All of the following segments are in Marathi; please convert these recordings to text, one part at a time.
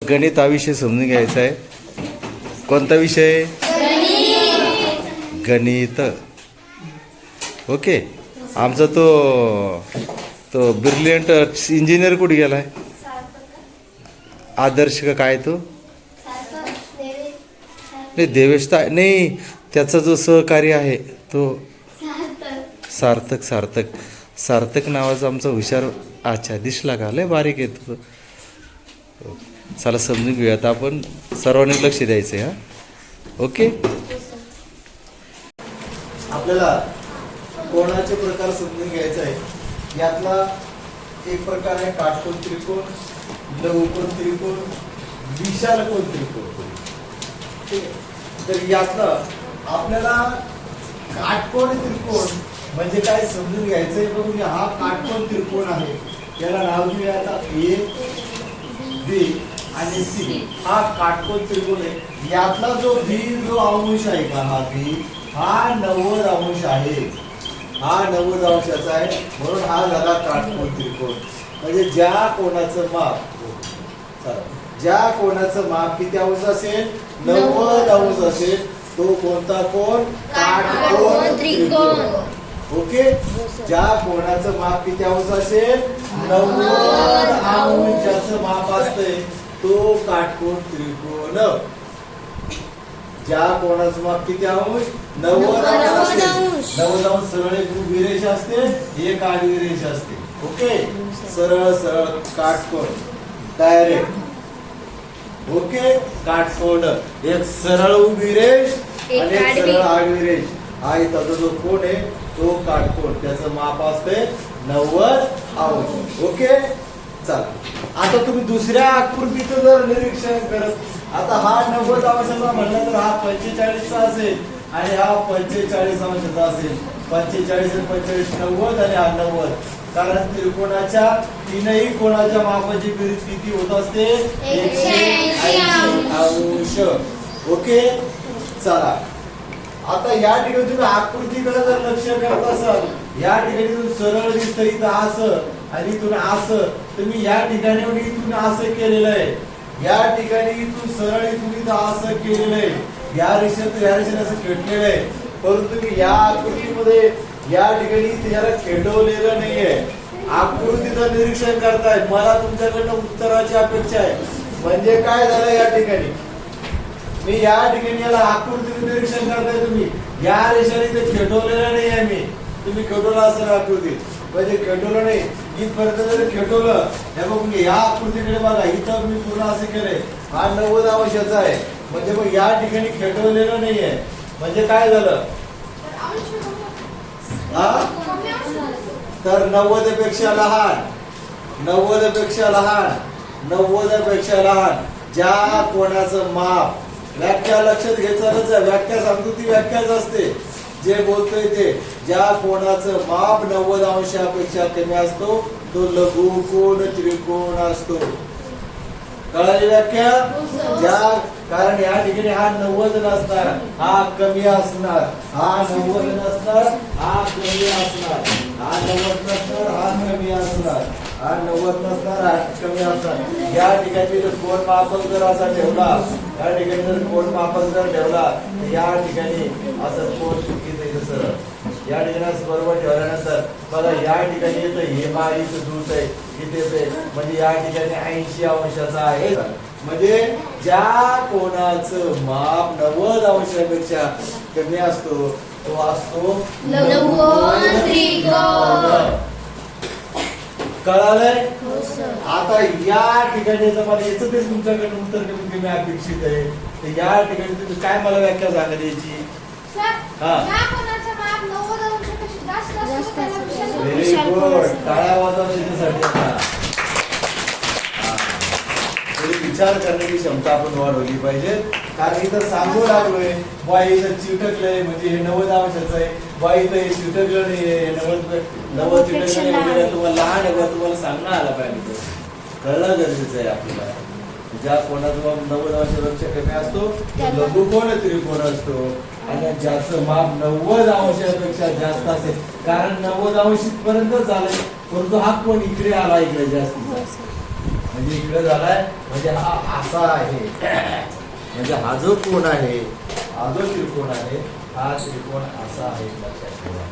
गणित हा विषय समजून घ्यायचा आहे. कोणता विषय? गणित. ओके. आमचा तो ब्रिलियंट इंजिनियर कुठे गेलाय? आदर्श का काय तो? नाही, देवेश तर नाही, त्याचा जो सहकारी आहे तो सार्थक. सार्थक सार्थक नावाचा आमचा हुशार. अच्छा, दिसला का? लय बारीक आहे तो. चला समजून घेऊया आता आपण. सर्वांनी लक्ष द्यायचं आहे. हां, ओके. आपल्याला कोणाचे प्रकार समजून घ्यायचा आहे. यातला एक प्रकार आहे काटकोन त्रिकोण, लघुकोन त्रिकोण, विशालकोन त्रिकोण. ठीक आहे. तर यातलं आपल्याला काटकोन त्रिकोण म्हणजे काय समजून घ्यायचंय. बघूया, हा काटकोन त्रिकोण आहे. याला नाव देऊया आता ए, बी आणि सी. हा काटकोन त्रिकोण आहे. यातला जो बी जो अंश आहे का, हा बी हा 90 अंश आहे. हा 90 अंशाचा आहे, म्हणून हा झाला काटकोन त्रिकोण. म्हणजे ज्या कोणाचं माप किती अंश असेल? 90 अंश असेल, तो कोणता कोण? काटकोन त्रिकोण. ओके. ज्या कोणाचं माप किती अंश असेल? 90 अंश ज्याचं माप असते तो काटकोन त्रिकोण. ज्या कोणाचं माप किती अंश? 90 अंश असेल. 90 अंश सरळ एक उभी रेषा असते, एक आडवी रेषा असते. ओके. सरळ सरळ काटकोन डायरेक्ट. ओके. काटकोन एक सरळ उभी रेष आणि एक सरळ आडवी रेष. हा इथं जो कोण आहे तो काटकोन. त्याचं माप असते 90 अंश. ओके. चला, आता तुम्ही दुसऱ्या आकृतीचं जर निरीक्षण करत, आता हा 90 अंशाचा म्हणलं तर हा 45चा असेल आणि हा 45 अंशाचा असेल. 45 आणि 45 90 आणि हा 90. कारण त्रिकोणाच्या तीनही कोणाच्या मापाची बेरीज किती होत असते? 180 अंश. ओके. चला, आता या ठिकाणी तुम्ही आकृतीकडे जर लक्ष करत असाल, या ठिकाणी तुम्ही सरळ दिसतं इथं असं आणि इथून असं. तुम्ही या ठिकाणी इथून असं केलेलं आहे, या ठिकाणी इथून सरळ इथून इथं असं केलेलं आहे, या रेषेने असं खेटलेलं आहे. परंतु तुम्ही या आकृतीमध्ये या ठिकाणी याला खेटवलेलं नाहीये. आकृतीचं निरीक्षण करताय. मला तुमच्याकडनं उत्तराची अपेक्षा आहे. म्हणजे काय झालं, या ठिकाणी मी या ठिकाणी याला आकृतीचं निरीक्षण करताय. तुम्ही या रेषेने ते खेटवलेलं नाही आहे. मी तुम्ही खेटवलं असेल आकृती, म्हणजे खेटवलं नाही. इथपर्यंत जर खेटवलं, हे बघून या आकृतीकडे बघा, इथं मी पूर्ण असं केलंय. हा 90 अंशाचा आहे, म्हणजे मग या ठिकाणी खेटवलेलं नाहीये. म्हणजे काय झालं? तर 90 पेक्षा लहान, 90 पेक्षा लहान, 90 पेक्षा लहान ज्या कोणाचं माप. व्याख्या लक्षात घ्यायचं. व्याख्या सांगतो ती व्याख्याच असते. जे बोलतोय ते, ज्या कोणाचं माप 90 अंशापेक्षा कमी असतो तो लघुकोन त्रिकोण असतो. कळाली व्याख्या? कारण या ठिकाणी हा 90 नसणार, हा कमी असणार. हा 90 नसणार, हा कमी असणार. हा 90 नसणार, हा कमी असणार. हा 90 नसणार, हा कमी असणार. या ठिकाणी जर कोण मापक जर असा ठेवला, या ठिकाणी जर कोण मापक जर ठेवला, या ठिकाणी असं कोण चुकीचं आहे सरळ. या ठिकाणी बरोबर ठेवल्यानंतर बघा, या ठिकाणी येतं हे इथं दूर आहे, इथे येते, म्हणजे या ठिकाणी 80 अंशाचा आहे. म्हणजे ज्या कोणाचं माप 90 अंशापेक्षा कमी असतो तो असतो लघुकोन त्रिकोण. कळालंय? आता या ठिकाणी मला याचं ते तुमच्याकडे उत्तर कमी कमी अपेक्षित आहे. तर या ठिकाणी तुम्ही काय मला व्याख्या सांगा द्यायची? Very good. टाळ्या वाजवा त्याच्यासाठी. विचार करण्याची क्षमता आपण वाढवली पाहिजे. कारण इथं सांगू लागलोय, बाई इथं चिटकलंय म्हणजे हे 90 अंशाचं आहे. बाई इथं हे चिटकलं नाहीये, 90 चिटकलं नाही. तुम्हाला लहान आहे, तुम्हाला सांगणं आलं पाहिजे. कळणं गरजेचं आहे आपल्याला. ज्या कोणाचा 90 अंशापेक्षा कमी असतो तो लघुकोन त्रिकोण असतो. आणि ज्याचं माप 90 अंशापेक्षा जास्त असेल, कारण 90 अंश पर्यंत झालंय, परंतु हा कोण इकडे आला, इकडे जास्तीत जास्त. म्हणजे इकडे झालाय, म्हणजे हा असा आहे, म्हणजे हा जो कोण आहे, हा जो त्रिकोण आहे, हा त्रिकोण असा आहे, लक्षात ठेवा.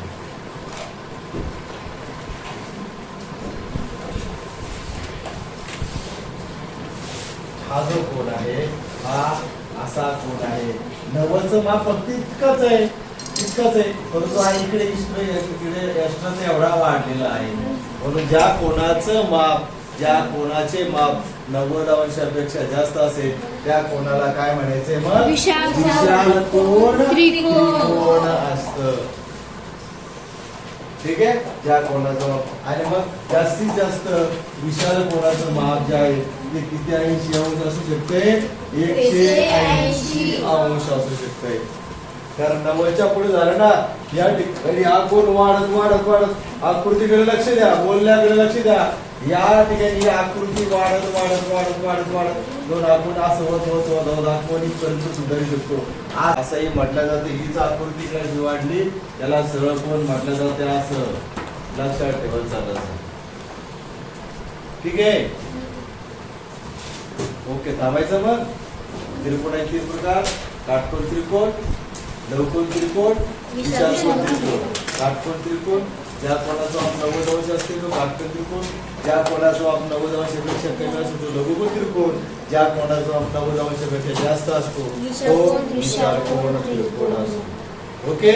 हा जो कोण आहे, हा असा कोण आहे. 90चं माप फक्त इतकंच आहे, इतकंच आहे, परंतु हा इकडे इकडे एक्स्ट्राचा एवढा वाढलेला आहे. म्हणून ज्या कोणाचं माप, ज्या कोणाचे माप 90 अंशापेक्षा जास्त असेल त्या कोणाला काय म्हणायचे मग? विशाल कोण त्रिकोण असतं. ठीक आहे, ज्या कोणाचं माप. आणि मग जास्तीत जास्त विशाल कोणाचं माप जे आहे ते किती 80 अंश असू शकते? 180 अंश असू शकते. कारण 90च्या पुढे झालं ना, या ठिकाणी हा कोण वाढत वाढत वाढत, आकृतीकडे लक्ष द्या, बोलण्याकडे लक्ष द्या. या ठिकाणी ही आकृती वाढत वाढत वाढत वाढत वाढत दोन आपण असं होत होत होत होत आपण इथपर्यंत सुधारू शकतो. असंही म्हटलं जातं, हीच आकृती कशी वाढली त्याला सरळ कोण म्हटलं जाते, असं लक्षात ठेवत चालायचं. ठीक आहे, ओके, थांबायचं. मग त्रिकोणाचे 3 प्रकार: काटकोन त्रिकोण, लवकोन त्रिकोण, विशाल कोन त्रिकोण. काटकोन त्रिकोण ज्या कोणाचा माप 90 अंश असते तो काटकोन त्रिकोण, ज्या कोणाचा माप 90 अंशापेक्षा कमी असतो तो लघुकोन त्रिकोण, ज्या कोणाचा माप 90 अंशापेक्षा जास्त असतो तो विशाल कोन त्रिकोण असतो. ओके.